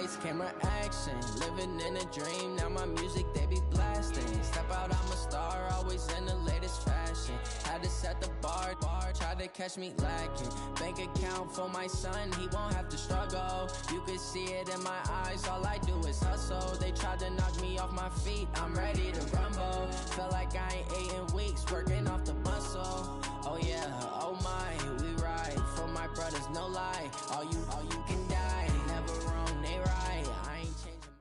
lights, camera action. Living in a dream, now my music they be blasting. Step out, I'm a star, always in the latest fashion. Had to set the bar, try to catch me lacking. Bank account for my son, he won't have to struggle. You can see it in my eyes, all I do is hustle. They tried to knock me off my feet, I'm ready to rumble. Felt like I ain't ate in weeks, working off the muscle. Oh yeah, oh my, we ride for my brothers, no lie. All you can die, never wrong, they right. I ain't changing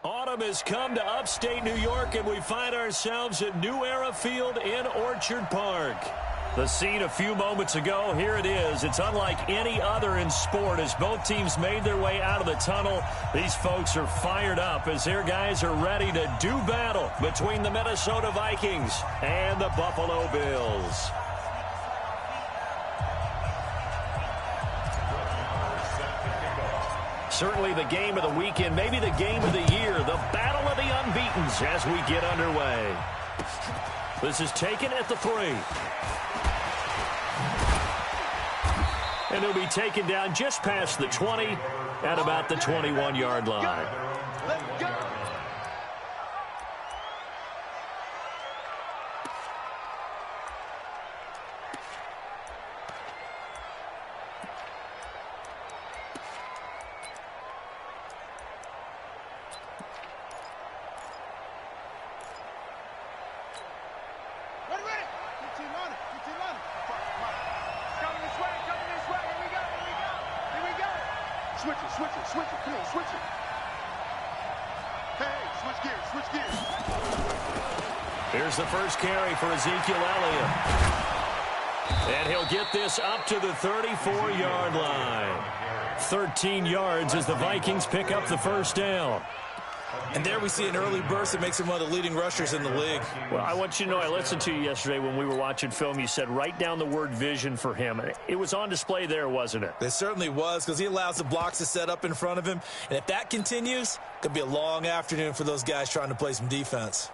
my... Autumn has come to upstate New York, and we find ourselves at New Era Field in Orchard Park. The scene a few moments ago, here it is. It's unlike any other in sport as both teams made their way out of the tunnel. These folks are fired up as their guys are ready to do battle between the Minnesota Vikings and the Buffalo Bills. Certainly the game of the weekend, maybe the game of the year, the battle of the unbeatens as we get underway. This is taken at the 3. And he'll be taken down just past the 20 at about the 21-yard line. Let's go! Switch it, come on, switch it. Hey, switch gears. Here's the first carry for Ezekiel Elliott. And he'll get this up to the 34-yard line. 13 yards as the Vikings pick up the first down. And there we see an early burst that makes him one of the leading rushers in the league. Well, I want you to know, I listened to you yesterday when we were watching film. You said write down the word vision for him. It was on display there, wasn't it? It certainly was, because he allows the blocks to set up in front of him. And if that continues, it could be a long afternoon for those guys trying to play some defense.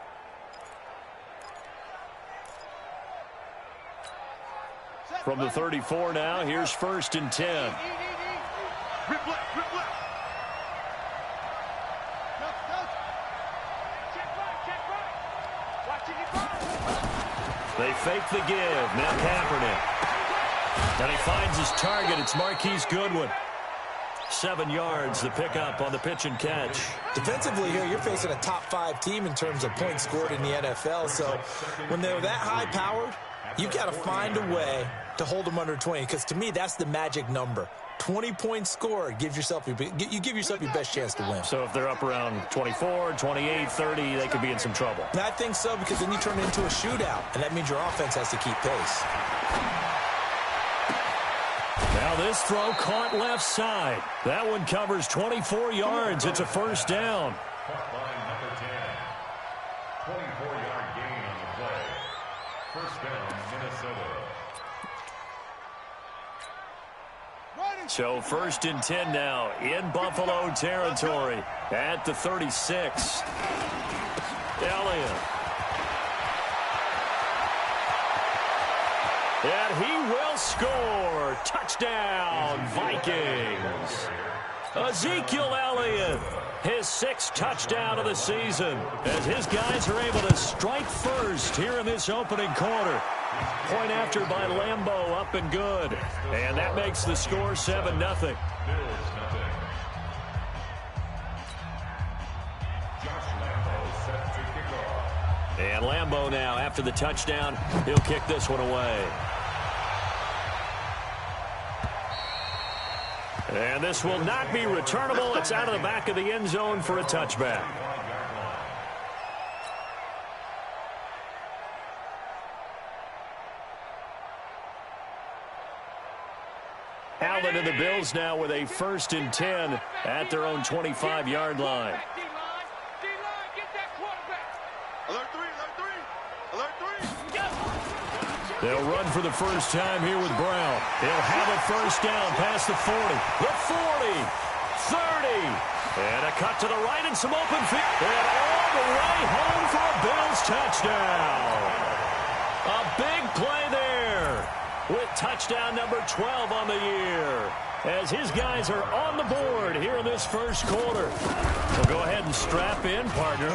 From the 34 now, here's 1st and 10. Rip left. They fake the give. Now Kaepernick. And he finds his target. It's Marquise Goodwin. 7 yards, the pickup on the pitch and catch. Defensively here, you're facing a top 5 team in terms of points scored in the NFL. So when they're that high-powered, you've got to find a way to hold them under 20. Because to me, that's the magic number. 20 points scored, you give yourself your best chance to win. So if they're up around 24, 28, 30, they could be in some trouble. And I think so, because then you turn it into a shootout, and that means your offense has to keep pace. Now this throw caught left side. That one covers 24 yards. It's a first down. Number 10. 24-yard gain on the play. First down, Minnesota. So 1st and 10 now in Buffalo territory at the 36. Elliott. And he will score. Touchdown, Vikings. Ezekiel Elliott, his 6th touchdown of the season, as his guys are able to strike first here in this opening quarter. Point after by Lambo, up and good. And that makes the score 7-0. And Lambo now, after the touchdown, he'll kick this one away. And this will not be returnable. It's out of the back of the end zone for a touchback. Allen and the Bills now with a 1st and 10 at their own 25-yard line. They'll run for the first time here with Brown. He'll have a first down past the 40, the 40, 30, and a cut to the right and some open field. And all the way home for a Bills touchdown. A big play there with touchdown number 12 on the year. as his guys are on the board here in this first quarter. So go ahead and strap in, partner.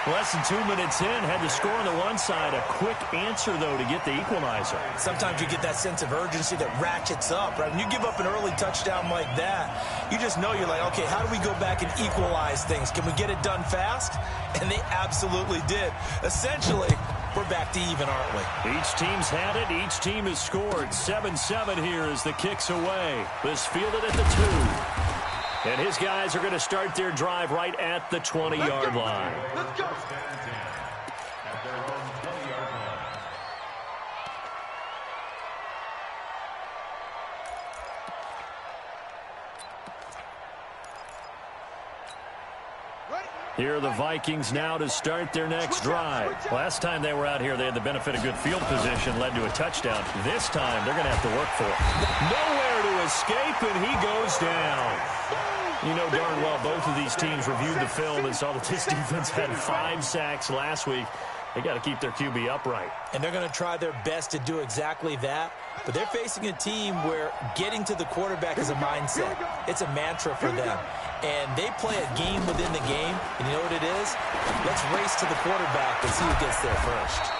Less than 2 minutes in, had the score on the one side. A quick answer, though, to get the equalizer. Sometimes you get that sense of urgency that ratchets up, right? When you give up an early touchdown like that, you just know you're like, okay, how do we go back and equalize things? Can we get it done fast? And they absolutely did. Essentially, we're back to even, aren't we? Each team's had it. Each team has scored. 7-7 here as the kick's away. This fielded at the 2. And his guys are going to start their drive right at the 20-yard line. Let's go. At their own 20-yard line. Here are the Vikings now to start their next drive. Last time they were out here, they had the benefit of good field position, led to a touchdown. This time, they're going to have to work for it. Nowhere to escape, and he goes down. You know darn well both of these teams reviewed the film and saw that this defense had 5 sacks last week. They got to keep their QB upright. And they're going to try their best to do exactly that. But they're facing a team where getting to the quarterback is a mindset. It's a mantra for them. And they play a game within the game. And you know what it is? Let's race to the quarterback and see who gets there first.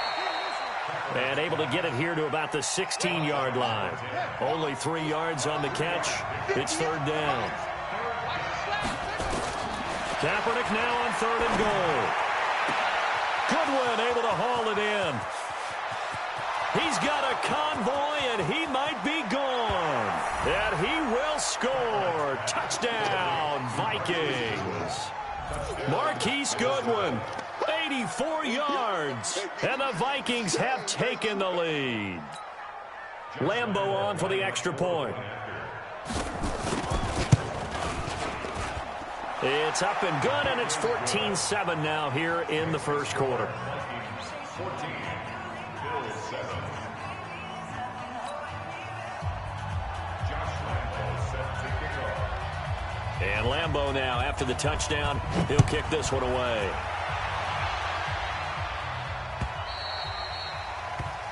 And able to get it here to about the 16-yard line. Only 3 yards on the catch. It's 3rd down. Kaepernick now on 3rd and goal. Goodwin able to haul it in. He's got a convoy, and he might be gone. And he will score. Touchdown, Vikings. Marquise Goodwin, 84 yards. And the Vikings have taken the lead. Lambeau on for the extra point. It's up and good, and it's 14-7 now here in the first quarter. 14, Bills 7. Josh Lambeau set to kick off. And Lambeau now, after the touchdown, he'll kick this one away.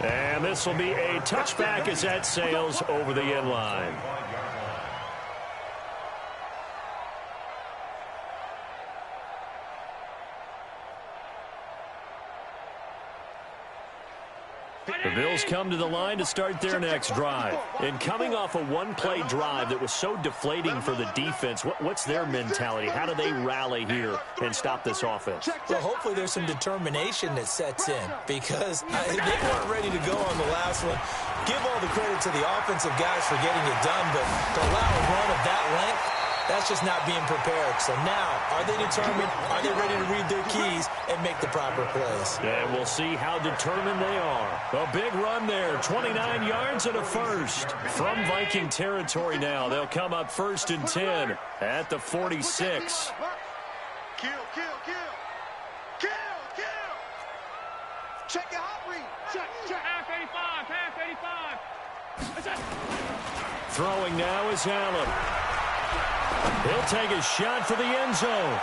And this will be a touchback as that sails over the end line. The Bills come to the line to start their next drive. And coming off a one-play drive that was so deflating for the defense, what's their mentality? How do they rally here and stop this offense? Well, hopefully there's some determination that sets in because they weren't ready to go on the last one. Give all the credit to the offensive guys for getting it done, but to allow a run of that length, that's just not being prepared. So now, are they determined? Are they ready to read their keys and make the proper plays? And we'll see how determined they are. A big run there, 29 yards and a first. From Viking territory now, they'll come up 1st and 10 at the 46. Kill, kill, kill. Kill, kill. Check your hot read. Check, check. Half 85, half 85. Throwing now is Allen. He'll take a shot for the end zone.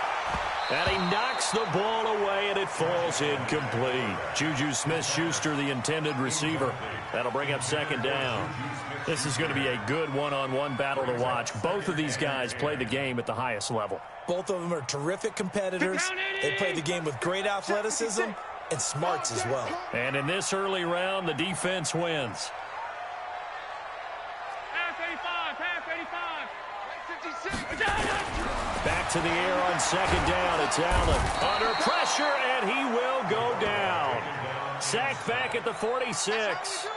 And he knocks the ball away, and it falls incomplete. Juju Smith-Schuster, the intended receiver. That'll bring up 2nd down. This is going to be a good one-on-one battle to watch. Both of these guys play the game at the highest level. Both of them are terrific competitors. They play the game with great athleticism and smarts as well. And in this early round, the defense wins. Half 85, half 85. Back to the air on 2nd down. It's Allen under pressure, and he will go down. Sacked back at the 46.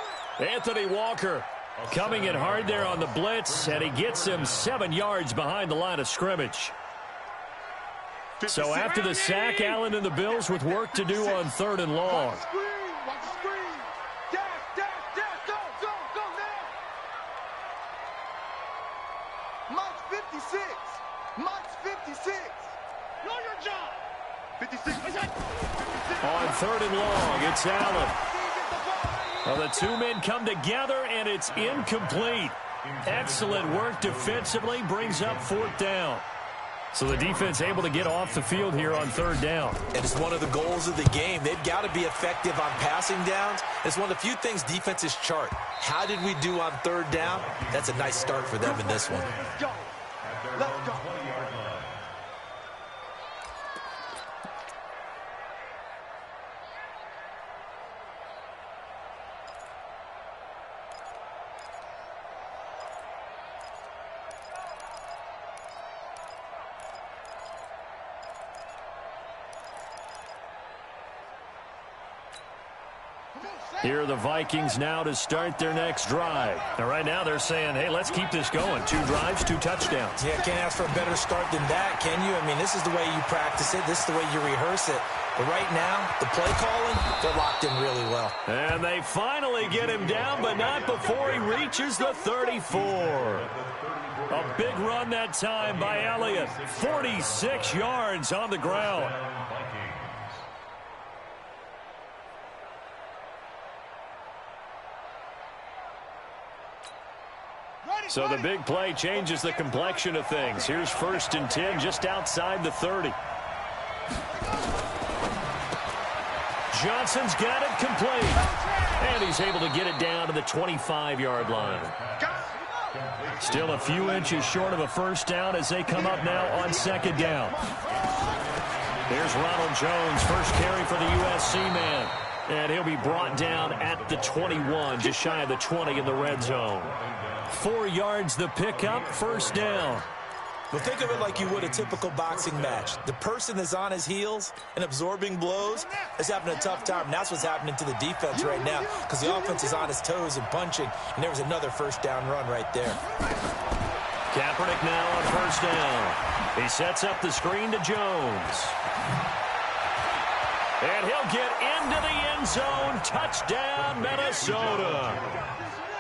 Anthony Walker coming in hard there on the blitz, and he gets him 7 yards behind the line of scrimmage. So after the sack, Allen and the Bills with work to do on 3rd and long. Watch the screen. Dash, dash, dash. Go, go, go now. Mike's 56. Mike's 56. Know your job. 56. On 3rd and long, it's Allen. Well, the two men come together, and it's incomplete. Excellent work defensively, brings up 4th down. So the defense able to get off the field here on third down. And it's one of the goals of the game. They've got to be effective on passing downs. It's one of the few things defenses chart. How did we do on third down? That's a nice start for them in this one. Let's go. Let's go. Here are the Vikings now to start their next drive. Now, right now they're saying, hey, let's keep this going. 2 drives, 2 touchdowns. Yeah, can't ask for a better start than that, can you? I mean, this is the way you practice it. This is the way you rehearse it. But right now, the play calling, they're locked in really well. And they finally get him down, but not before he reaches the 34. A big run that time by Elliott. 46 yards on the ground. So the big play changes the complexion of things. Here's 1st and 10 just outside the 30. Johnson's got it complete. And he's able to get it down to the 25-yard line. Still a few inches short of a first down as they come up now on 2nd down. Here's Ronald Jones, first carry for the USC man. And he'll be brought down at the 21, just shy of the 20 in the red zone. 4 yards the pickup, 1st down. Well, think of it like you would a typical boxing match. The person is on his heels and absorbing blows is having a tough time. And that's what's happening to the defense right now because the offense is on his toes and punching. And there was another 1st down run right there. Kaepernick now on 1st down. He sets up the screen to Jones. And he'll get into the end zone. Touchdown, Minnesota.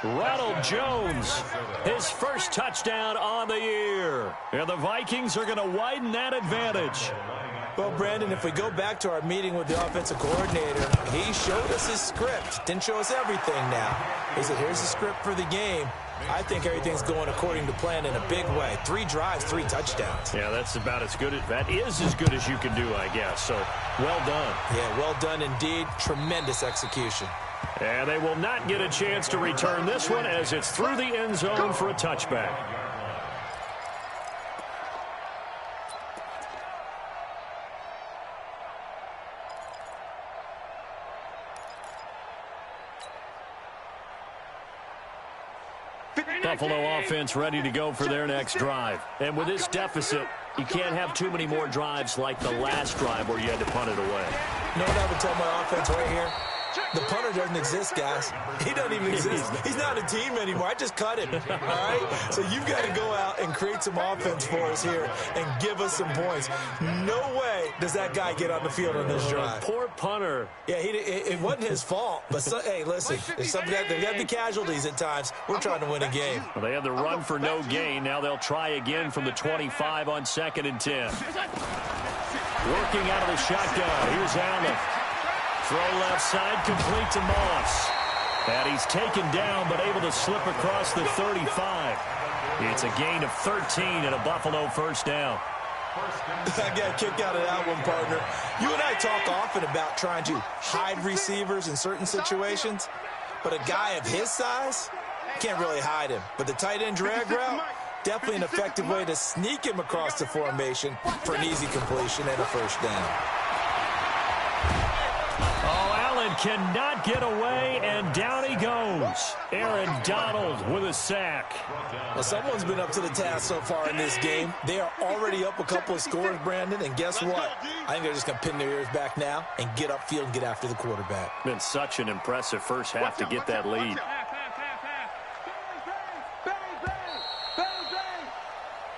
Ronald Jones, his first touchdown on the year. And the Vikings are going to widen that advantage. Well, Brandon, if we go back to our meeting with the offensive coordinator, he showed us his script. Didn't show us everything now. He said, here's the script for the game. I think everything's going according to plan in a big way. 3 drives, 3 touchdowns. Yeah, that's about as good as that is as good as you can do, I guess. So, well done. Yeah, well done indeed. Tremendous execution. And they will not get a chance to return this one as it's through the end zone for a touchback. Buffalo offense ready to go for their next drive. And with this deficit, you can't have too many more drives like the last drive where you had to punt it away. You know what I would tell my offense right here? The punter doesn't exist, guys. He doesn't even exist. He's not a team anymore. I just cut him, all right? So you've got to go out and create some offense for us here and give us some points. No way does that guy get on the field on this drive. Poor punter. Yeah, it wasn't his fault. But, hey, listen, there's got to be casualties at times. We're trying to win a game. Well, they had the run for no gain. Now they'll try again from the 25 on 2nd and 10. Working out of the shotgun. Here's Allen. Throw left side, complete to Moss. And he's taken down, but able to slip across the 35. It's a gain of 13 and a Buffalo 1st down. I got a kick out of that one, partner. You and I talk often about trying to hide receivers in certain situations, but a guy of his size, can't really hide him. But the tight end drag route, definitely an effective way to sneak him across the formation for an easy completion and a 1st down. Cannot get away, and down he goes. Aaron Donald with a sack. Well, someone's been up to the task so far in this game. They are already up a couple of scores, Brandon, and guess what? I think they're just going to pin their ears back now and get upfield and get after the quarterback. Been such an impressive first half to get that lead.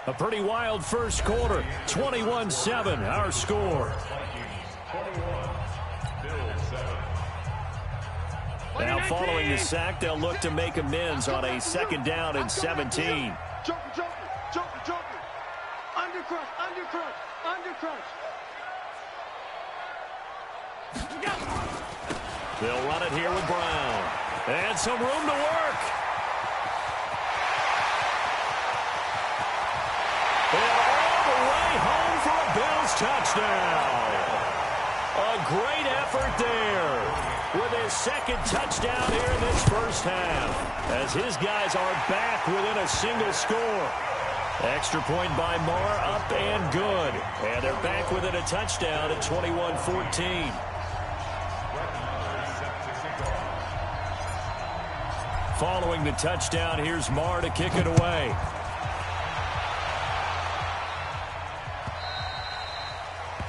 A pretty wild first quarter. 21-7, our score. Now following the sack, they'll look to make amends on a 2nd down and 17. Joker. Undercrush. They'll run it here with Brown. And some room to work. And all the way touchdown. A great effort there with his second touchdown here in this first half, as his guys are back within a single score. Extra point by Marr, up and good. And they're back within a touchdown at 21-14. Following the touchdown, here's Marr to kick it away.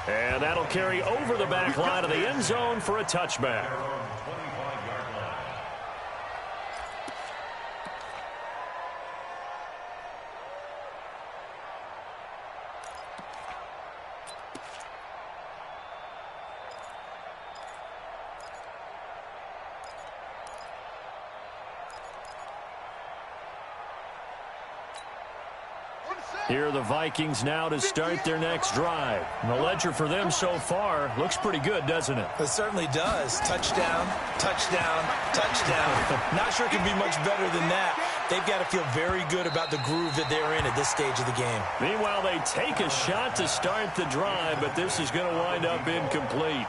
And that'll carry over the back line of the end zone for a touchback. Here are the Vikings now to start their next drive. And the ledger for them so far looks pretty good, doesn't it? It certainly does. Touchdown, touchdown, touchdown. Not sure it can be much better than that. They've got to feel very good about the groove that they're in at this stage of the game. Meanwhile, they take a shot to start the drive, but this is going to wind up incomplete.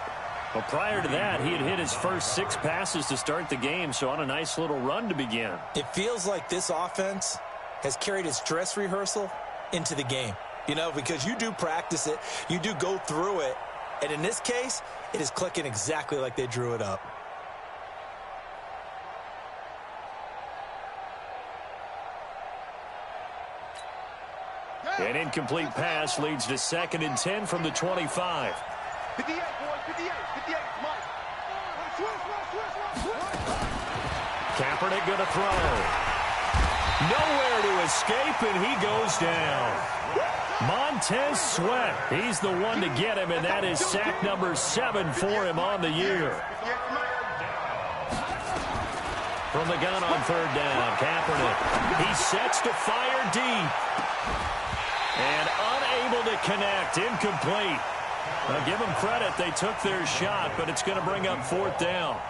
Well, prior to that, he had hit his first 6 passes to start the game, so on a nice little run to begin. It feels like this offense has carried its dress rehearsal into the game, you know, because you do practice it, you do go through it, and in this case, it is clicking exactly like they drew it up. An incomplete pass leads to 2nd and 10 from the 25. 58, boys, 58, 58, Mike. Kaepernick going to throw. Nowhere to escape, and he goes down. Montez Sweat, he's the one to get him, and that is sack number 7 for him on the year. From the gun on 3rd down, Kaepernick. He sets to fire deep. And unable to connect, incomplete. Now give them credit, they took their shot, but it's going to bring up 4th down.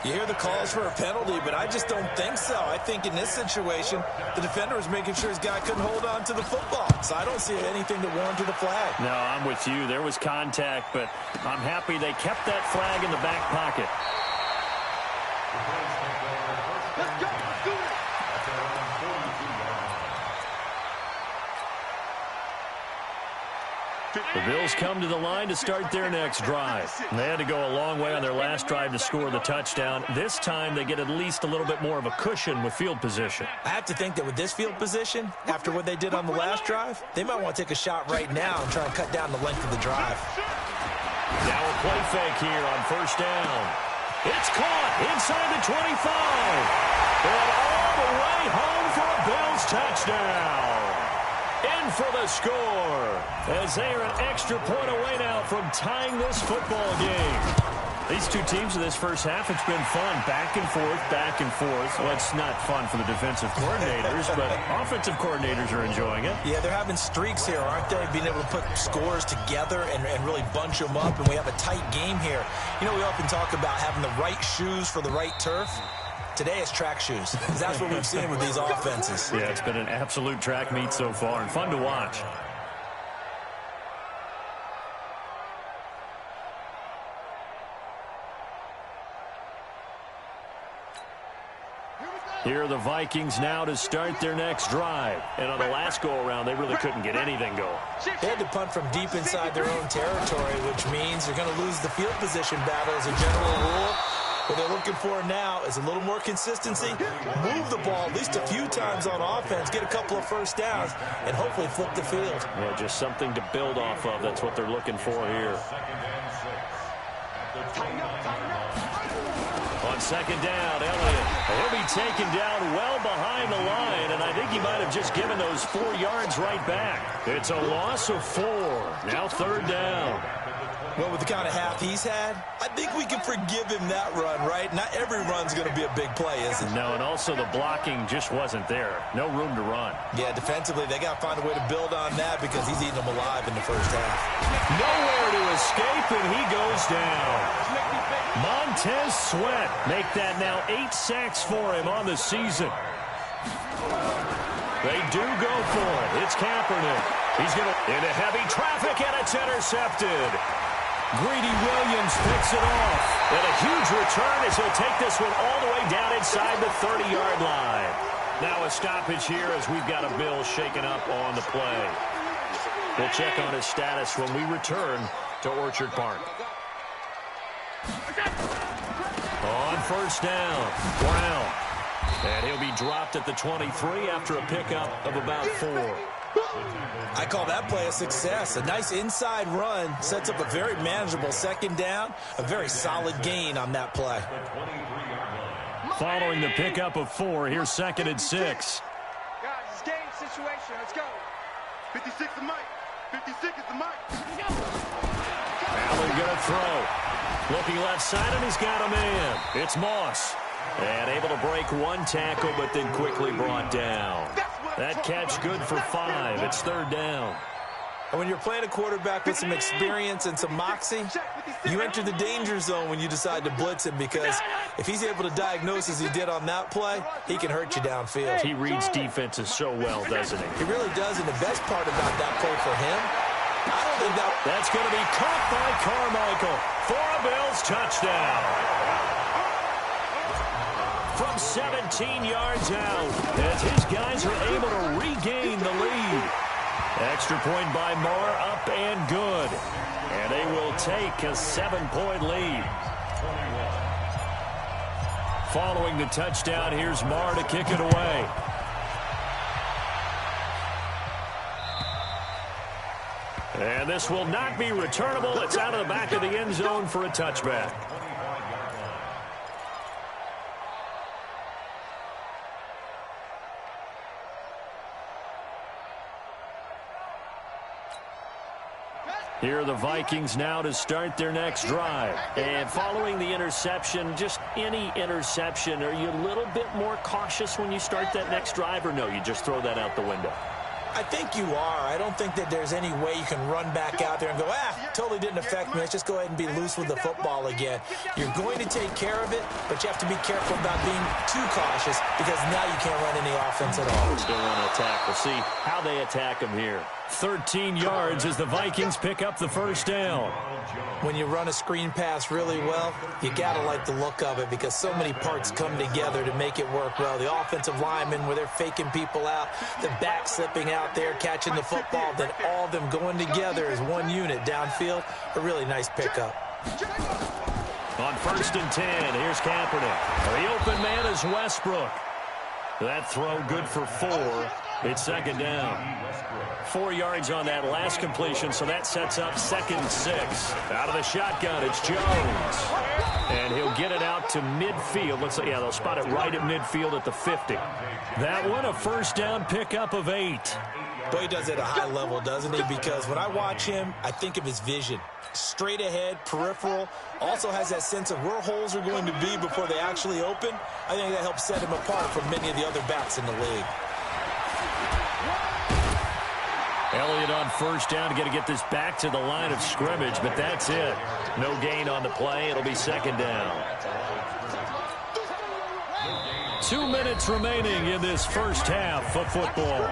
You hear the calls for a penalty, but I just don't think so. I think in this situation, the defender was making sure his guy couldn't hold on to the football. So I don't see anything that warranted a flag. No, I'm with you. There was contact, but I'm happy they kept that flag in the back pocket. Let's go, let's do it. The Bills come to the line to start their next drive. They had to go a long way on their last drive to score the touchdown. This time they get at least a little bit more of a cushion with field position. I have to think that with this field position, after what they did on the last drive, they might want to take a shot right now and try and cut down the length of the drive. Now a play fake here on 1st down. It's caught inside the 25. And all the way home for a Bills touchdown. In for the score, as they are an extra point away now from tying this football game. These two teams in this first half, it's been fun. Back and forth, back and forth. Well, it's not fun for the defensive coordinators, but offensive coordinators are enjoying it. Yeah, they're having streaks here, aren't they? Being able to put scores together and really bunch them up, and we have a tight game here. You know, we often talk about having the right shoes for the right turf. Today it's track shoes. That's what we've seen with these offenses. Yeah, it's been an absolute track meet so far and fun to watch. Here are the Vikings now to start their next drive. And on the last go-around, they really couldn't get anything going. They had to punt from deep inside their own territory, which means they're going to lose the field position battle as a general rule. What they're looking for now is a little more consistency, move the ball at least a few times on offense, get a couple of first downs, and hopefully flip the field. Yeah, just something to build off of. That's what they're looking for here. On 2nd down, Elliott. He'll be taken down well behind the line, and I think he might have just given those 4 yards right back. It's a loss of 4. Now 3rd down. Well, with the kind of half he's had, I think we can forgive him that run, right? Not every run's going to be a big play, is it? No, and also the blocking just wasn't there. No room to run. Yeah, defensively, they got to find a way to build on that because he's eating them alive in the first half. Nowhere to escape, and he goes down. Montez Sweat make that now 8 sacks for him on the season. They do go for it. It's Kaepernick. He's going to into heavy traffic, and it's intercepted. Greedy Williams picks it off. And a huge return as he'll take this one all the way down inside the 30-yard line. Now a stoppage here as we've got a Bill shaken up on the play. We'll check on his status when we return to Orchard Park. On first down, Brown. And he'll be dropped at the 23 after a pickup of about 4. I call that play a success. A nice inside run sets up a very manageable second down. A very solid gain on that play. Following the pickup of 4, here's 2nd and 6. Guys, it's game situation. Let's go. 56 is Mike. 56 is the Mike. Allen going to throw. Looking left side, and he's got a man. It's Moss. And able to break one tackle, but then quickly brought down. That catch good for 5. It's 3rd down. And when you're playing a quarterback with some experience and some moxie, you enter the danger zone when you decide to blitz him, because if he's able to diagnose as he did on that play, he can hurt you downfield. He reads defenses so well, doesn't he? He really does, and the best part about that play for him, I don't think that's going to be caught by Carmichael for a Bills touchdown. From 17 yards out, as his guys are able to regain the lead. Extra point by Marr, up and good. And they will take a 7-point lead. Following the touchdown, here's Marr to kick it away. And this will not be returnable. It's out of the back of the end zone for a touchback. Here are the Vikings now to start their next drive. And following the interception, just any interception, are you a little bit more cautious when you start that next drive, or no, you just throw that out the window? I think you are. I don't think that there's any way you can run back out there and go, totally didn't affect me. Let's just go ahead and be loose with the football again. You're going to take care of it, but you have to be careful about being too cautious, because now you can't run any offense at all. Still want to attack. We'll see how they attack him here. 13 yards as the Vikings pick up the first down. When you run a screen pass really well, you got to like the look of it, because so many parts come together to make it work well. The offensive linemen, where they're faking people out, the back slipping out there, catching the football, then all of them going together as one unit downfield. A really nice pickup. On 1st and 10, here's Kaepernick. The open man is Westbrook. That throw good for 4. It's 2nd down. 4 yards on that last completion, so that sets up 2nd and 6. Out of the shotgun, it's Jones. And he'll get it out to midfield. Looks like, they'll spot it right at midfield at the 50. That one, a first down pickup of 8. Boy, he does it at a high level, doesn't he? Because when I watch him, I think of his vision. Straight ahead, peripheral, also has that sense of where holes are going to be before they actually open. I think that helps set him apart from many of the other backs in the league. Elliott on first down, going to get this back to the line of scrimmage, but that's it. No gain on the play. It'll be 2nd down. 2 minutes remaining in this first half of football.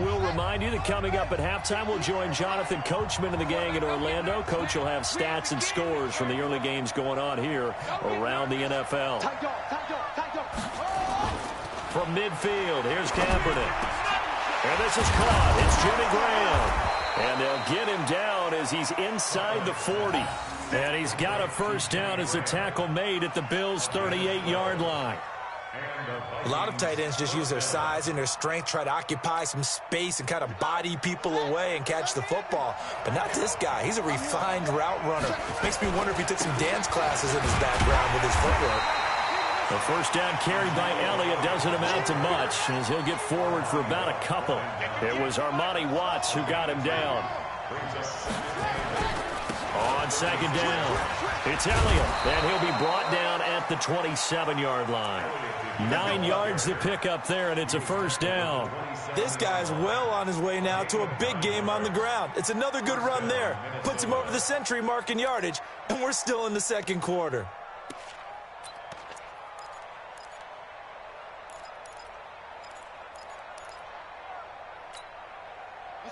We'll remind you that coming up at halftime, we'll join Jonathan Coachman and the gang in Orlando. Coach will have stats and scores from the early games going on here around the NFL. From midfield, here's Kaepernick. And this is caught. It's Jimmy Graham. And they'll get him down as he's inside the 40. And he's got a first down as the tackle made at the Bills' 38-yard line. A lot of tight ends just use their size and their strength, try to occupy some space and kind of body people away and catch the football. But not this guy. He's a refined route runner. Makes me wonder if he took some dance classes in his background with his footwork. The first down carried by Elliott doesn't amount to much, as he'll get forward for about a couple. It was Armani Watts who got him down. On second down, it's Elliott, and he'll be brought down at the 27-yard line. 9 yards to pick up there, and it's a first down. This guy's well on his way now to a big game on the ground. It's another good run there. Puts him over the century mark in yardage, and we're still in the second quarter.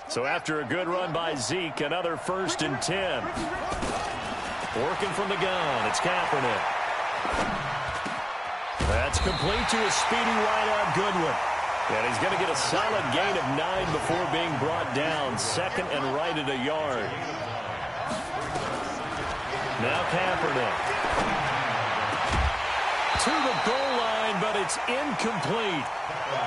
So after a good run by Zeke, another 1st and 10. Working from the gun, it's Kaepernick. That's complete to a speedy wideout Goodwin. And he's going to get a solid gain of 9 before being brought down. 2nd and right at a yard. Now Kaepernick. To the goal line, but it's incomplete.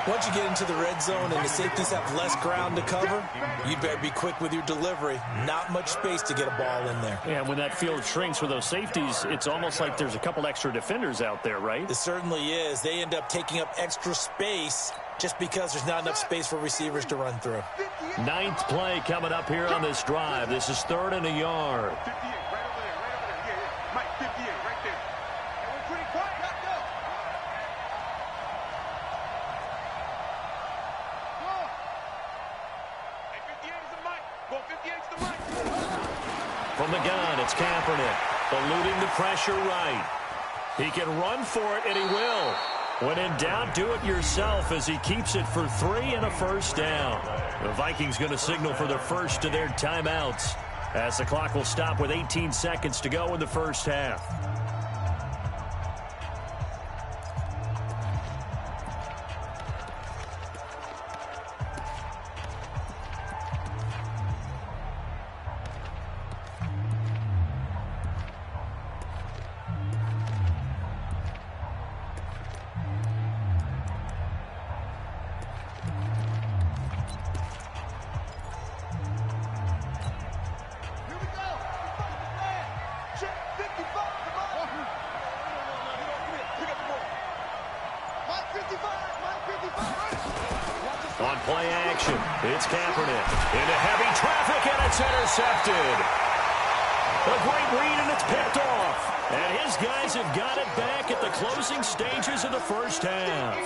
Once you get into the red zone and the safeties have less ground to cover, you better be quick with your delivery. Not much space to get a ball in there. Yeah, when that field shrinks with those safeties, it's almost like there's a couple extra defenders out there, right? It certainly is. They end up taking up extra space just because there's not enough space for receivers to run through. 9th play coming up here on this drive. This is 3rd and a yard. 58, right over there, yeah. Mike, 58, right there. And we're pretty quiet, let's go. Hey, 58 is the mic. Go, 58 is the mic. From the gun, it's Kaepernick, eluding the pressure right. He can run for it, and he will. When in doubt, do it yourself as he keeps it for 3 and a first down. The Vikings going to signal for the first of their timeouts as the clock will stop with 18 seconds to go in the first half. On play action, it's Kaepernick into heavy traffic, and it's intercepted. A great read, and it's picked off. And his guys have got it back at the closing stages of the first half.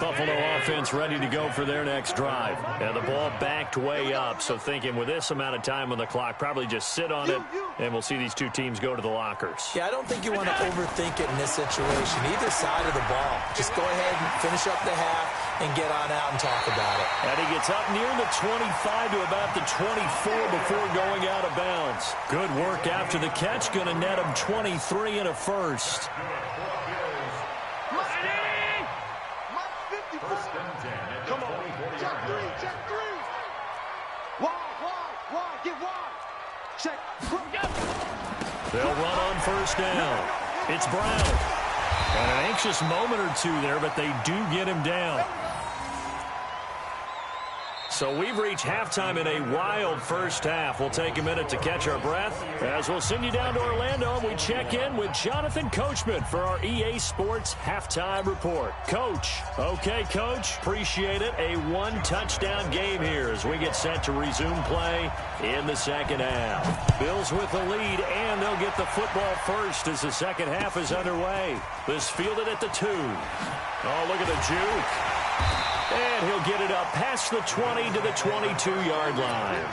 Buffalo offense ready to go for their next drive. And the ball backed way up, so thinking with this amount of time on the clock, probably just sit on it, and we'll see these two teams go to the lockers. Yeah, I don't think you want to overthink it in this situation. Either side of the ball. Just go ahead and finish up the half and get on out and talk about it. And he gets up near the 25 to about the 24 before going out of bounds. Good work after the catch. Going to net him 23 and a first. Come on. Check three, check three. Wide, get wide. Check. They'll run on first down. It's Brown. And an anxious moment or two there, but they do get him down. So we've reached halftime in a wild first half. We'll take a minute to catch our breath as we'll send you down to Orlando and we check in with Jonathan Coachman for our EA Sports Halftime Report. Coach. Okay, Coach. Appreciate it. A one-touchdown game here as we get set to resume play in the second half. Bills with the lead, and they'll get the football first as the second half is underway. This fielded at the 2. Oh, look at the juke. And he'll get it up past the 20 to the 22-yard line.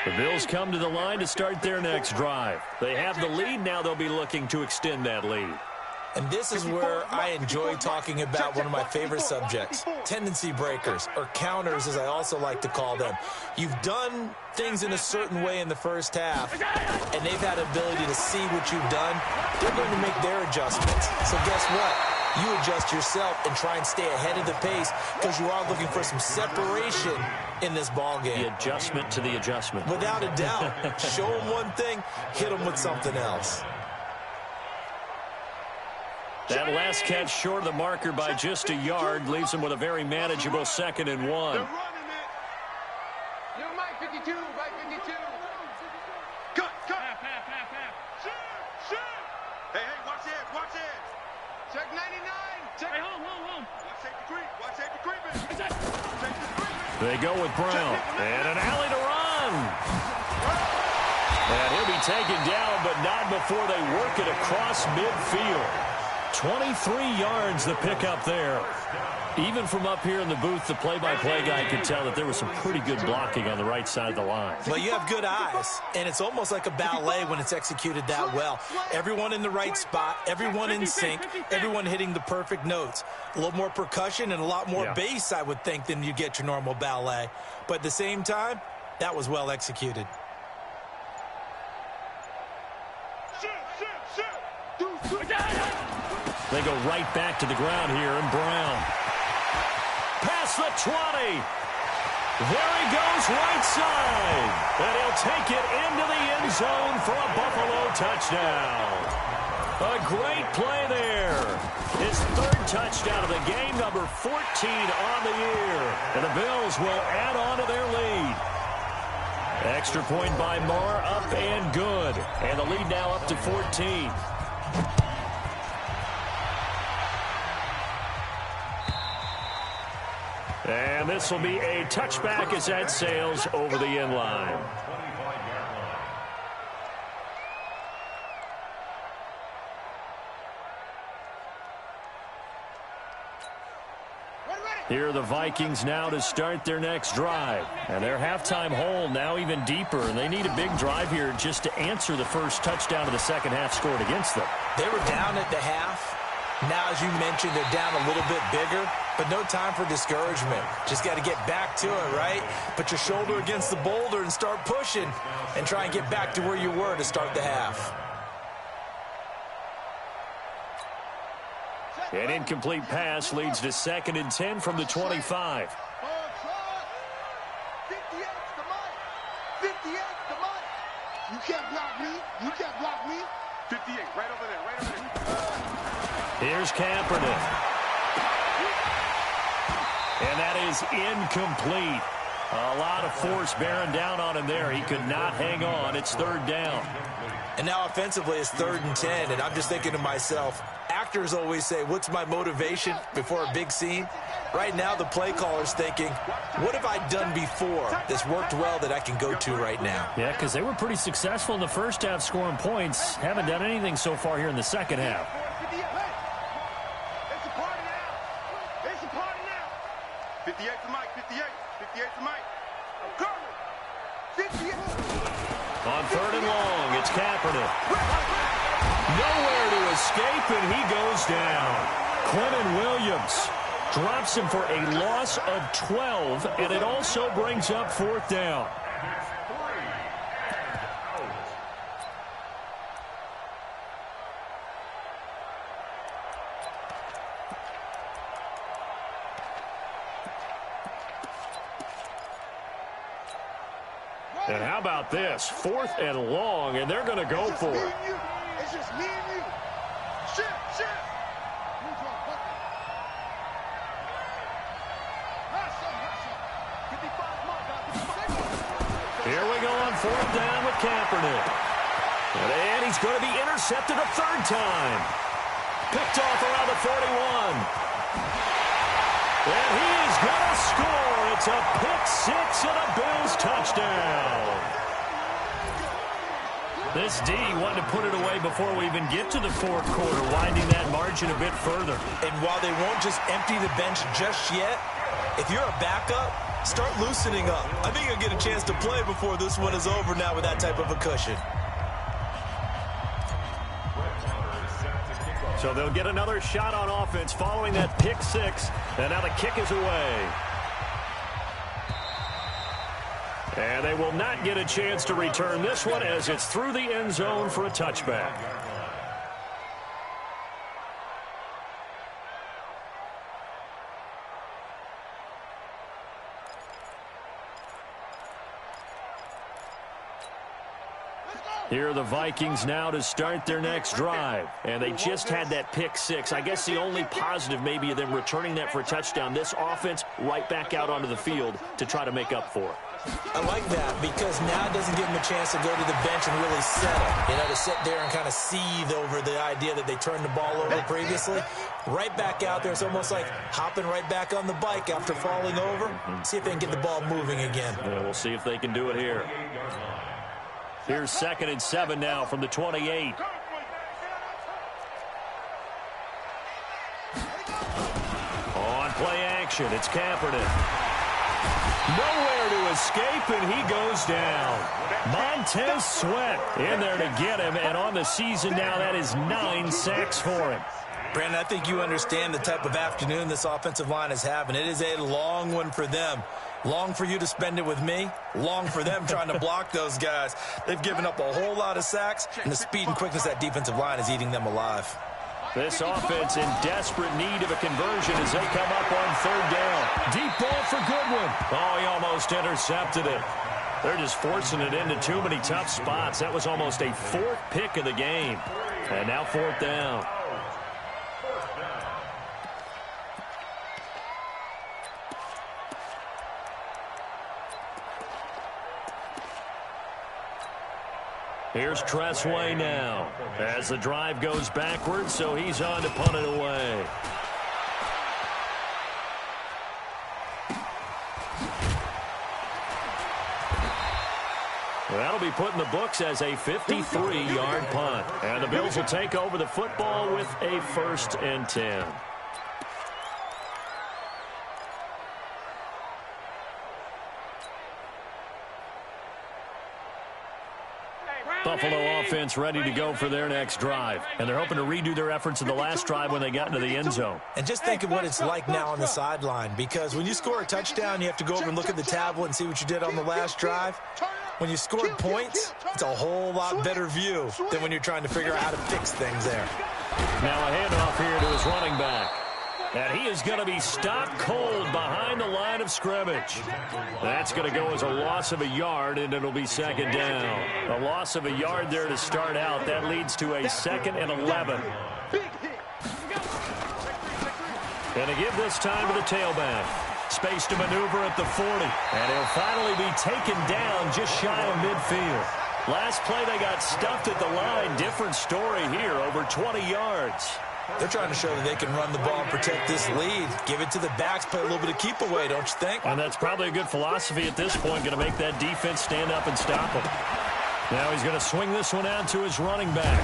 The Bills come to the line to start their next drive. They have the lead. Now they'll be looking to extend that lead. And this is where I enjoy talking about one of my favorite subjects, tendency breakers, or counters as I also like to call them. You've done things in a certain way in the first half, and they've had ability to see what you've done. They're going to make their adjustments. So guess what? You adjust yourself and try and stay ahead of the pace because you are looking for some separation in this ball game. The adjustment to the adjustment. Without a doubt. Show them one thing, hit them with something else. That last catch short of the marker by just a yard leaves him with a very manageable 2nd and 1. They're running it. Yo, Mike 52, Mike 52. Cut. Half. Shoot. Hey, watch it. Check 9. Hey, home. Watch safety creep. Watch safety creeping. Safety creeping. They go with Brown. And an alley to run. And he'll be taken down, but not before they work it across midfield. 23 yards the pickup there. Even from up here in the booth, the play-by-play guy could tell that there was some pretty good blocking on the right side of the line. Well, you have good eyes, and it's almost like a ballet when it's executed that well. Everyone in the right spot, everyone in sync, everyone hitting the perfect notes. A little more percussion and a lot more bass, I would think, than you get your normal ballet. But at the same time, that was well executed. They go right back to the ground here, and Brown. Past the 20. There he goes right side. And he'll take it into the end zone for a Buffalo touchdown. A great play there. His third touchdown of the game, number 14 on the year. And the Bills will add on to their lead. Extra point by Marr, up and good. And the lead now up to 14. And this will be a touchback as that sails over the end line. Here are the Vikings now to start their next drive. And their halftime hole now even deeper. And they need a big drive here just to answer the first touchdown of the second half scored against them. They were down at the half. Now, as you mentioned, they're down a little bit bigger, but no time for discouragement. Just got to get back to it, right? Put your shoulder against the boulder and start pushing and try and get back to where you were to start the half. An incomplete pass leads to 2nd and 10 from the 25. 58's the money. 58's the money. You can't block me. You can't block me. 58, right over there, right over there. Here's Kaepernick. And that is incomplete. A lot of force bearing down on him there. He could not hang on. It's 3rd down. And now offensively it's 3rd and 10, and I'm just thinking to myself, actors always say, what's my motivation before a big scene? Right now the play caller's thinking, what have I done before that's worked well that I can go to right now? Yeah, because they were pretty successful in the first half scoring points. Haven't done anything so far here in the second half. It's a party now. It's a party now. 58 to Mike. 58. 58 to Mike. I'm coming. 58. On 3rd and long, it's Kaepernick. Nowhere to escape, and he goes down. Quentin Williams drops him for a loss of 12, and it also brings up 4th down. And how about this? 4th and long, and they're going to go for it. It's just me and you. Shift. Here we go on 4th down with Kaepernick. And he's going to be intercepted a 3rd time. Picked off around the 41. And he is going to score. It's a pick 6 and a Bills touchdown. This D wanted to put it away before we even get to the 4th quarter, winding that margin a bit further. And while they won't just empty the bench just yet, if you're a backup, start loosening up. I think you'll get a chance to play before this one is over now with that type of a cushion. So they'll get another shot on offense following that pick 6. And now the kick is away. And they will not get a chance to return this one as it's through the end zone for a touchback. Let's go. Here are the Vikings now to start their next drive. And they just had that pick six. I guess the only positive maybe of them returning that for a touchdown. This offense right back out onto the field to try to make up for it. I like that because now it doesn't give them a chance to go to the bench and really settle. To sit there and kind of seethe over the idea that they turned the ball over previously. Right back out there. It's almost like hopping right back on the bike after falling over. See if they can get the ball moving again. Yeah, we'll see if they can do it here. Here's 2nd and 7 now from the 28. On play action, it's Kaepernick. Nowhere to escape, and he goes down. Montez Sweat in there to get him, and on the season now, that is 9 sacks for him. Brandon, I think you understand the type of afternoon this offensive line is having. It is a long one for them. Long for you to spend it with me. Long for them trying to block those guys. They've given up a whole lot of sacks, and the speed and quickness of that defensive line is eating them alive. This offense in desperate need of a conversion as they come up on 3rd down. Deep ball for Goodwin. Oh, he almost intercepted it. They're just forcing it into too many tough spots. That was almost a 4th pick of the game. And now 4th down. Here's Tressway now as the drive goes backwards, so he's on to punt it away. That'll be put in the books as a 53-yard punt. And the Bills will take over the football with a 1st and 10. Buffalo offense ready to go for their next drive. And they're hoping to redo their efforts in the last drive when they got into the end zone. And just think of what it's like now on the sideline, because when you score a touchdown, you have to go over and look at the tablet and see what you did on the last drive. When you scored points, it's a whole lot better view than when you're trying to figure out how to fix things there. Now a handoff here to his running back. And he is going to be stopped cold behind the line of scrimmage. That's going to go as a loss of a yard, and it'll be 2nd down. A loss of a yard there to start out. That leads to a 2nd and 11. And to give this time to the tailback. Space to maneuver at the 40. And he'll finally be taken down just shy of midfield. Last play they got stuffed at the line. Different story here, over 20 yards. They're trying to show that they can run the ball and protect this lead. Give it to the backs, play a little bit of keep away, don't you think? And that's probably a good philosophy at this point, going to make that defense stand up and stop him. Now he's going to swing this one out to his running back.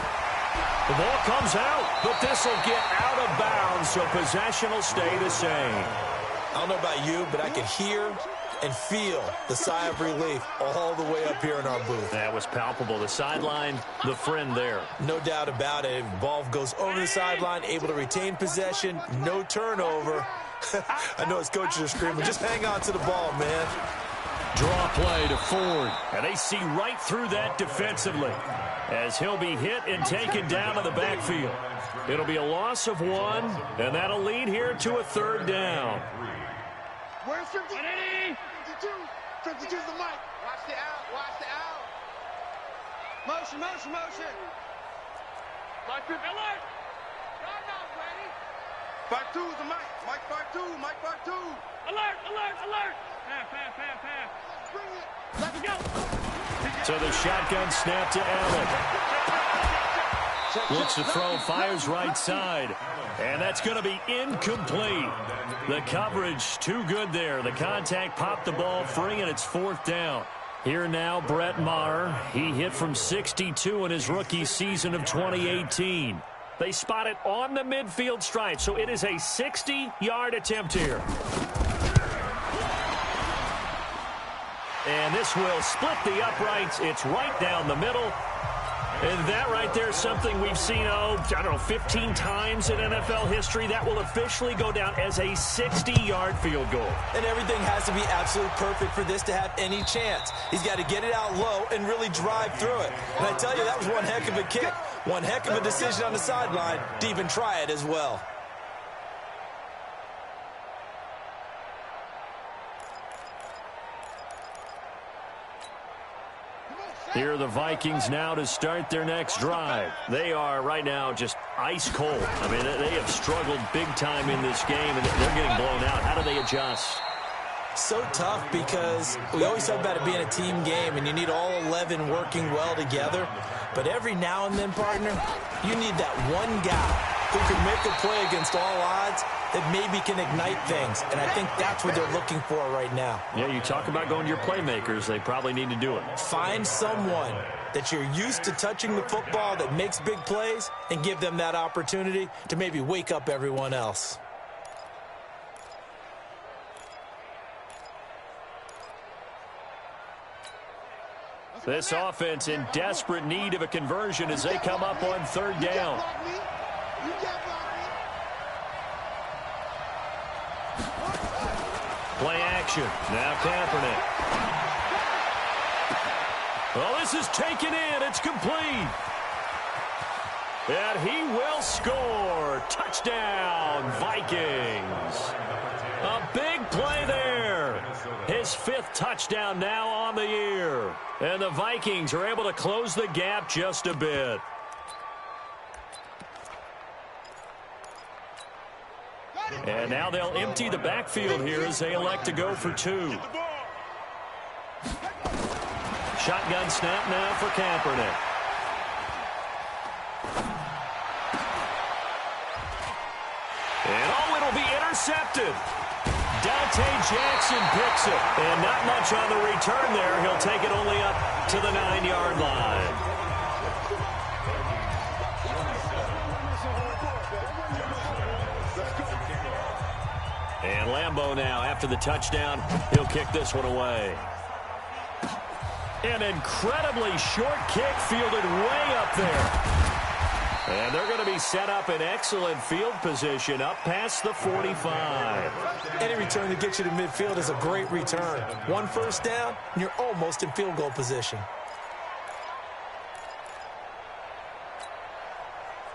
The ball comes out, but this will get out of bounds, so possession will stay the same. I don't know about you, but I could hear and feel the sigh of relief all the way up here in our booth. That was palpable. The sideline, the friend there. No doubt about it. Ball goes over the sideline, able to retain possession, no turnover. I know his coaches are screaming, just hang on to the ball, man. Draw play to Ford. And they see right through that defensively as he'll be hit and taken down to the backfield. It'll be a loss of 1, and that'll lead here to a 3rd down. Where's 52? 52's the mic. Watch the out. Watch the out. Motion, motion, motion. Mike 50. Alert. Timeout, ready. 52 is the mic. Mike 52. Mike 52. Alert, alert, alert. Pass, pass, pass, pass. Bring it. Let's go. So the shotgun snap to Allen. Looks to throw, fires right side. And that's going to be incomplete. The coverage too good there. The contact popped the ball free, and it's 4th down. Here now, Brett Maher. He hit from 62 in his rookie season of 2018. They spot it on the midfield stripe, so it is a 60-yard attempt here. And this will split the uprights. It's right down the middle. And that right there is something we've seen, 15 times in NFL history. That will officially go down as a 60-yard field goal. And everything has to be absolutely perfect for this to have any chance. He's got to get it out low and really drive through it. And I tell you, that was one heck of a kick. One heck of a decision on the sideline to even try it as well. Come on, Here are the Vikings now to start their next drive. They are right now just ice cold. I mean, they have struggled big time in this game, and they're getting blown out. How do they adjust? So tough because we always talk about it being a team game, and you need all 11 working well together. But every now and then, partner, you need that one guy who can make a play against all odds that maybe can ignite things. And I think that's what they're looking for right now. Yeah, you talk about going to your playmakers. They probably need to do it. Find someone that you're used to touching the football that makes big plays and give them that opportunity to maybe wake up everyone else. This offense in desperate need of a conversion as they come up on third down. Play action. Now Kaepernick. Well, this is taken in. It's complete. And he will score. Touchdown, Vikings. A big play there. His 5th touchdown now on the year. And the Vikings are able to close the gap just a bit. And now they'll empty the backfield here as they elect to go for 2. Shotgun snap now for Kaepernick. And it'll be intercepted. Dante Jackson picks it. And not much on the return there. He'll take it only up to the 9-yard line. And Lambeau now, after the touchdown, he'll kick this one away. An incredibly short kick fielded way up there. And they're going to be set up in excellent field position up past the 45. Any return that gets you to midfield is a great return. 1 first down, and you're almost in field goal position.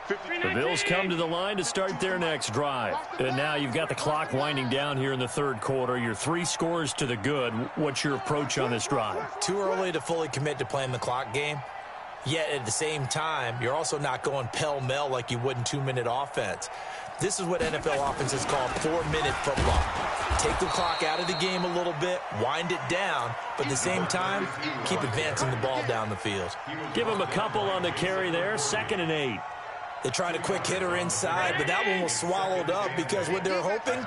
The Bills come to the line to start their next drive. And now you've got the clock winding down here in the third quarter. You're 3 scores to the good. What's your approach on this drive? Too early to fully commit to playing the clock game. Yet at the same time, you're also not going pell-mell like you would in 2-minute offense. This is what NFL offenses call 4-minute football. Take the clock out of the game a little bit, wind it down, but at the same time, keep advancing the ball down the field. Give them a couple on the carry there, 2nd and 8. They tried a quick hitter inside, but that one was swallowed up because what they're hoping,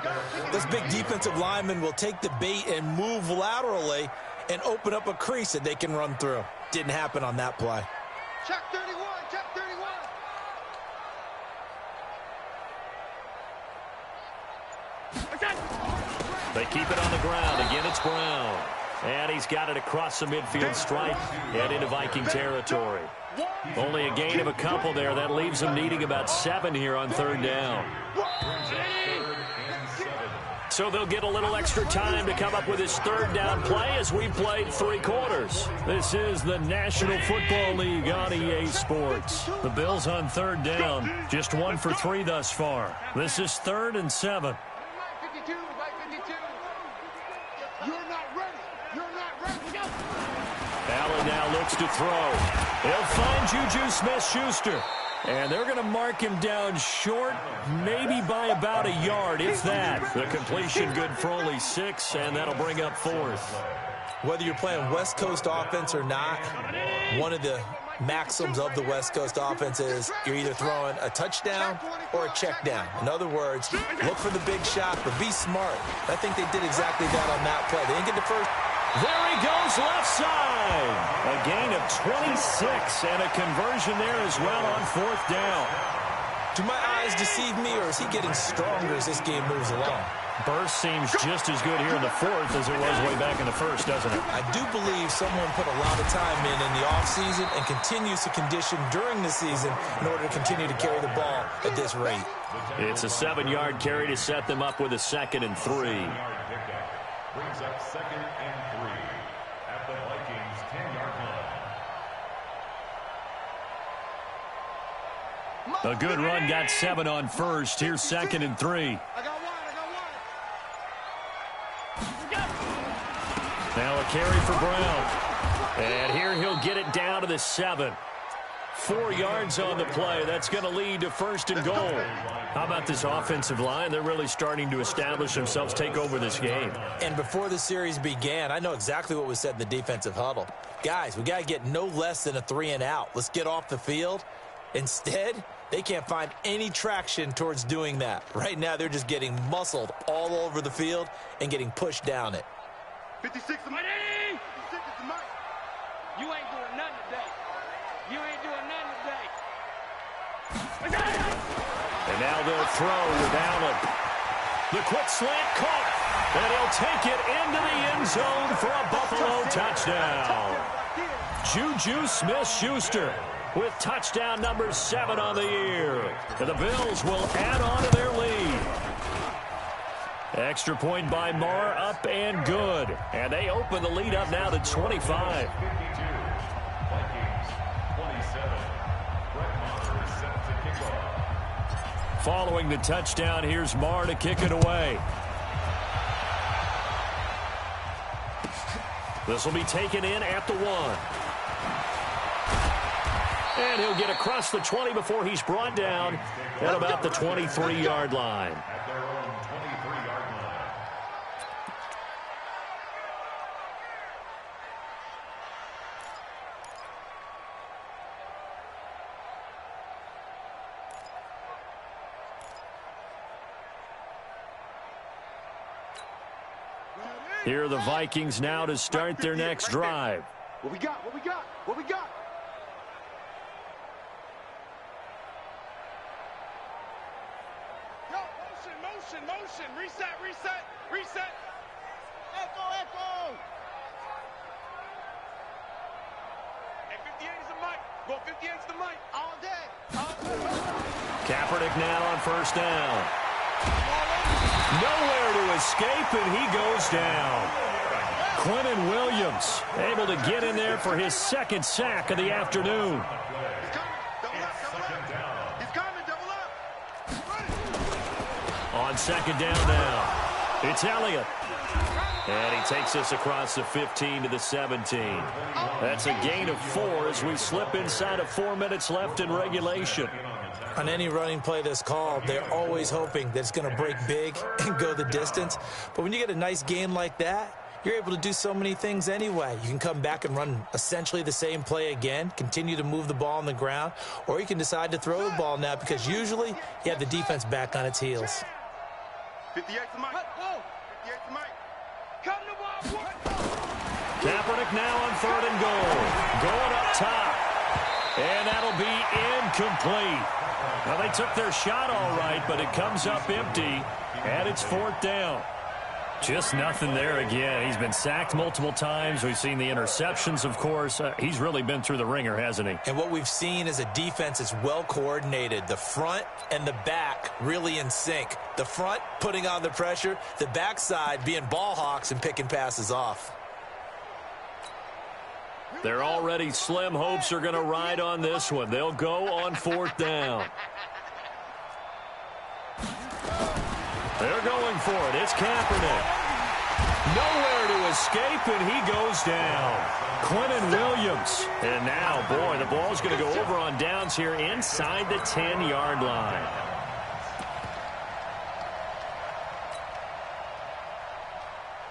those big defensive linemen will take the bait and move laterally and open up a crease that they can run through. Didn't happen on that play. Check 31, check 31. They keep it on the ground. Again, it's Brown. And he's got it across the midfield stripe and into Viking territory. Only a gain of a couple there. That leaves them needing about 7 here on third down. So they'll get a little extra time to come up with his third down play as we played 3 quarters. This is the National Football League on EA Sports. The Bills on third down, just 1 for 3 thus far. This is 3rd and 7. Allen now looks to throw. He'll find Juju Smith-Schuster. And they're going to mark him down short, maybe by about a yard, if that. The completion good for only 6, and that'll bring up 4th. Whether you're playing West Coast offense or not, one of the maxims of the West Coast offense is you're either throwing a touchdown or a check down. In other words, look for the big shot, but be smart. I think they did exactly that on that play. They didn't get the first. There he goes left side. A gain of 26 and a conversion there as well on 4th down. Do my eyes deceive me, or is he getting stronger as this game moves along? Burst seems just as good here in the 4th as it was way back in the 1st, doesn't it? I do believe someone put a lot of time in the offseason and continues to condition during the season in order to continue to carry the ball at this rate. It's a 7-yard carry to set them up with a 2nd and 3. Brings up 2nd and 3 at the Vikings 10-yard line. A good run, got 7 on first. Here's 2nd and 3. Now a carry for Brown. And here he'll get it down to the 7. 4 yards on the play. That's going to lead to 1st and goal. How about this offensive line? They're really starting to establish themselves, take over this game. And before the series began, I know exactly what was said in the defensive huddle. Guys, we got to get no less than a 3 and out. Let's get off the field. Instead, they can't find any traction towards doing that. Right now, they're just getting muscled all over the field and getting pushed down it. 56 to Mike. 56 to Mike. You ain't doing nothing today. You ain't doing nothing today. And now they'll throw with Allen. The quick slant caught. And he'll take it into the end zone for a Buffalo touchdown. Juju Smith-Schuster with touchdown number 7 on the year. And the Bills will add on to their lead. Extra point by Marr, up and good. And they open the lead up now to 25. Following the touchdown, here's Marr to kick it away. This will be taken in at the 1. And he'll get across the 20 before he's brought down at about the 23-yard line. Here are the Vikings now to start their next drive. What we got? What we got? What we got? Yo, motion. Reset. Echo. Hey, 58 is the mic. Go 58 is the mic. All day. Kaepernick now on 1st down. Nowhere to escape, and he goes down. Quinnen Williams able to get in there for his 2nd sack of the afternoon. He's coming, double up. On 2nd down now, it's Elliott. And he takes us across the 15 to the 17. That's a gain of 4 as we slip inside of 4 minutes left in regulation. On any running play that's called, they're always hoping that it's going to break big and go the distance. But when you get a nice gain like that, you're able to do so many things anyway. You can come back and run essentially the same play again, continue to move the ball on the ground, or you can decide to throw the ball now because usually you have the defense back on its heels. 58 to Mike. 58 to Mike. Come to ball. Kaepernick now on 3rd and goal. Going up top. And that'll be incomplete. Well, they took their shot all right, but it comes up empty, and it's 4th down. Just nothing there again. He's been sacked multiple times. We've seen the interceptions, of course. He's really been through the ringer, hasn't he? And what we've seen is a defense that's well coordinated. The front and the back really in sync. The front putting on the pressure, the backside being ball hawks and picking passes off. They're already slim hopes are going to ride on this one. They'll go on 4th down. They're going for it. It's Kaepernick. Nowhere to escape, and he goes down. Quinnen Williams. And now, boy, the ball's going to go over on downs here inside the 10-yard line.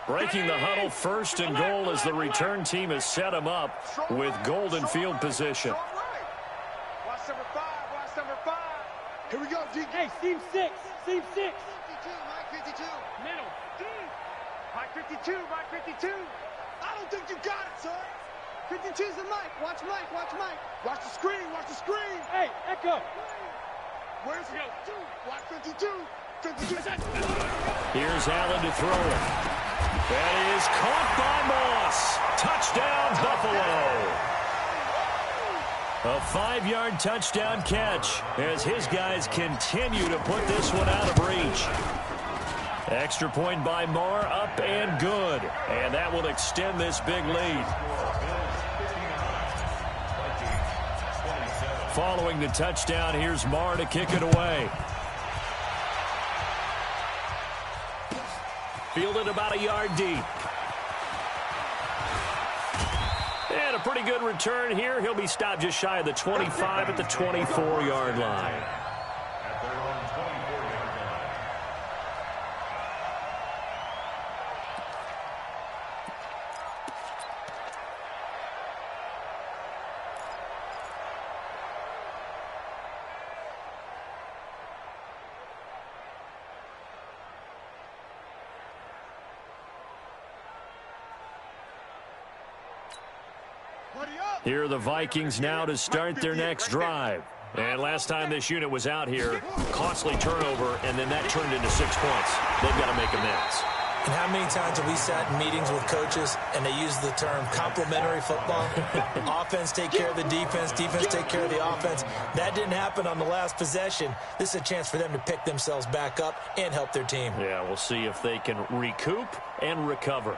Breaking the huddle, 1st and goal as the return team has set him up with golden field position. Watch number 5. Watch number 5. Here we go, D. Hey, seam 6. 52, Mike 52. Middle. Mike 52, Mike 52. I don't think you got it, son. 52's the Mike. Watch Mike. Watch the screen. Hey, Echo. Where's he? Watch 52. 52. Here's Allen to throw it. That is caught by Moss. Touchdown, Buffalo. A 5-yard touchdown catch as his guys continue to put this one out of reach. Extra point by Marr, up and good. And that will extend this big lead. Following the touchdown, here's Marr to kick it away. Fielded about a yard deep. And a pretty good return here. He'll be stopped just shy of the 25 at the 24-yard line. At their own 24-yard line. Here are the Vikings now to start their next drive. And last time this unit was out here, costly turnover, and then that turned into 6 points. They've got to make amends. And how many times have we sat in meetings with coaches and they use the term complementary football? Offense take care of the defense, defense take care of the offense. That didn't happen on the last possession. This is a chance for them to pick themselves back up and help their team. Yeah, we'll see if they can recoup and recover.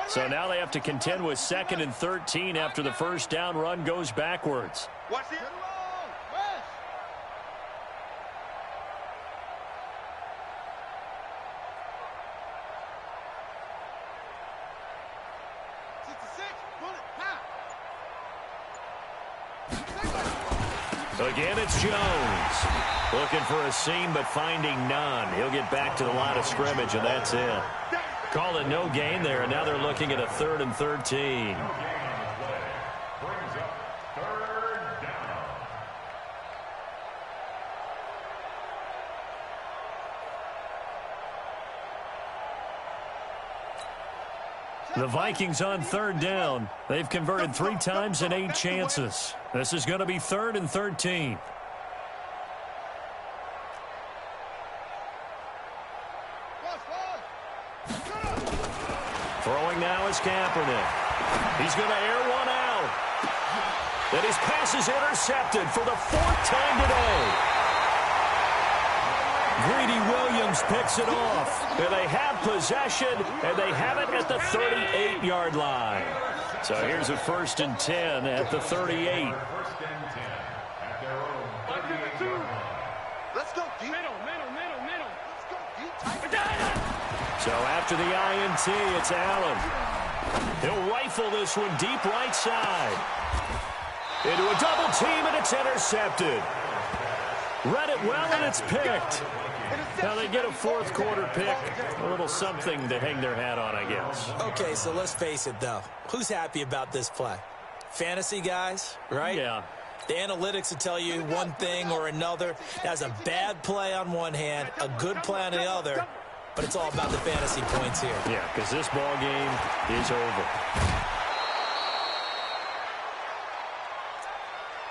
So now they have to contend with 2nd and 13 after the first down run goes backwards. Watch it. Again, it's Jones. Looking for a seam, but finding none. He'll get back to the line of scrimmage, and that's it. Call it no gain there, and now they're looking at a 3rd and 13. The Vikings on 3rd down. They've converted 3 times in 8 chances. This is going to be 3rd and 13. Throwing now is Kaepernick. He's going to air one out. Then his pass is intercepted for the 4th time today. Greedy Williams picks it off. And they have possession, and they have it at the 38-yard line. So here's a 1st and 10 at the 38. Let's go deep. Middle. Let's go deep. So after the INT, it's Allen. He'll rifle this one deep right side. Into a double team, and it's intercepted. Read it well, and it's picked. Now they get a 4th quarter pick. A little something to hang their hat on, I guess. Okay, so let's face it, though. Who's happy about this play? Fantasy guys, right? Yeah. The analytics will tell you one thing or another. That's a bad play on one hand, a good play on the other. But it's all about the fantasy points here. Yeah, because this ball game is over.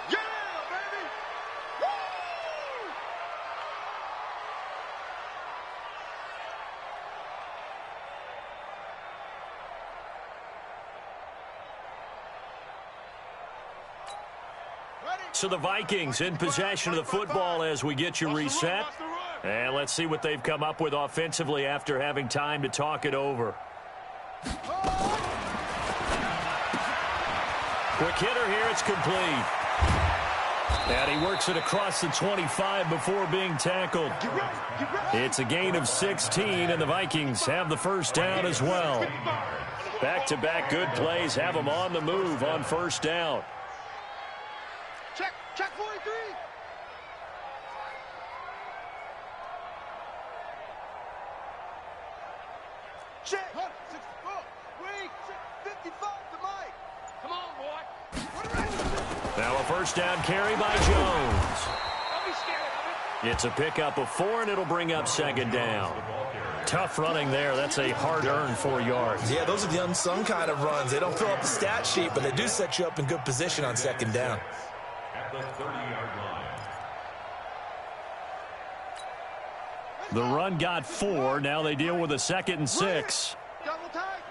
Yeah, baby! Woo! So the Vikings in possession of the football as we get you reset. And let's see what they've come up with offensively after having time to talk it over. Quick hitter here, it's complete. And he works it across the 25 before being tackled. It's a gain of 16, and the Vikings have the 1st down as well. Back-to-back good plays have them on the move on 1st down. Check 43. Check. 64. Wait. 55 to Mike. Come on, boy. Now a 1st down carry by Jones. Don't be scared of it. It's a pickup of 4, and it'll bring up 2nd down. Tough running there. That's a hard-earned 4 yards. Yeah, those are the unsung kind of runs. They don't fill up the stat sheet, but they do set you up in good position on 2nd down. At the 30-yard line. The run got 4. Now they deal with a 2nd and 6. Double tight.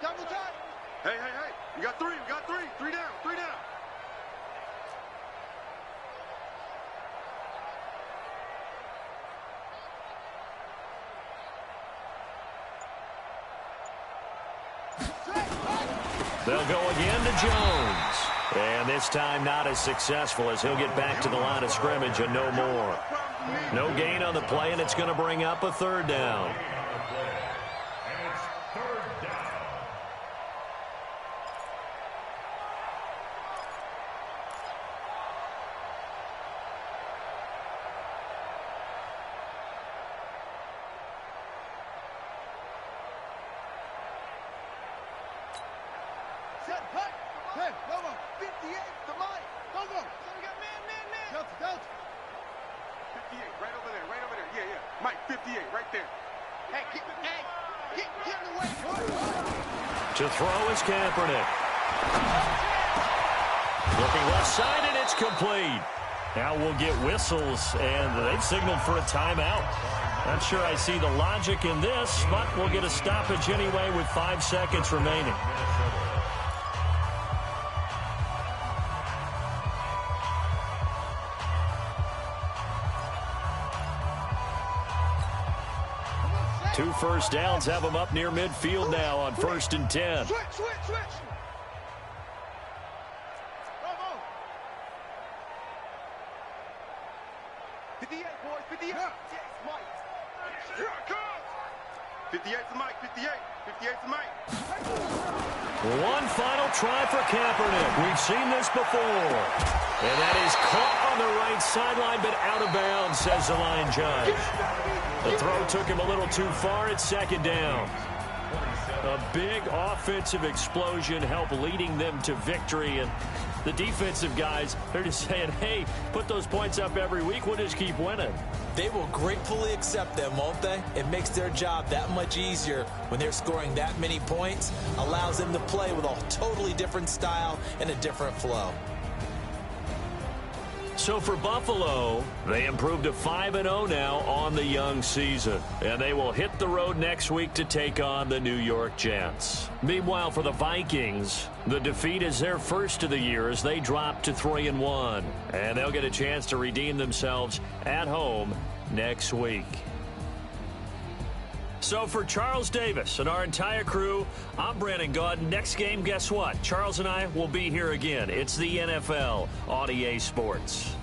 Hey. We got 3. 3 down. They'll go again to Jones. And this time not as successful as he'll get back to the line of scrimmage and no more. No gain on the play, and it's going to bring up a 3rd down. Hey, come on. 58, the mic. Go. So we got man. Delta. 58, right over there. Yeah. Mike, 58, right there. Hey, get in the way. To throw is Kaepernick. Looking left side, and it's complete. Now we'll get whistles, and they've signaled for a timeout. Not sure I see the logic in this, but we'll get a stoppage anyway with 5 seconds remaining. Two first downs have them up near midfield now on 1st and 10. Switch. 58, boys, 58. Yes, Mike. Here it comes. 58's the Mike, 58's the Mike. One final try for Kaepernick. We've seen this before. And that is caught on the right sideline, but out of bounds, says the line judge. The throw took him a little too far. It's 2nd down. A big offensive explosion helped leading them to victory. And the defensive guys, they're just saying, hey, put those points up every week. We'll just keep winning. They will gratefully accept them, won't they? It makes their job that much easier when they're scoring that many points. Allows them to play with a totally different style and a different flow. So for Buffalo, they improved to 5-0 now on the young season. And they will hit the road next week to take on the New York Jets. Meanwhile, for the Vikings, the defeat is their first of the year as they drop to 3-1. And they'll get a chance to redeem themselves at home next week. So for Charles Davis and our entire crew, I'm Brandon Gaudin. Next game, guess what? Charles and I will be here again. It's the NFL on EA Sports.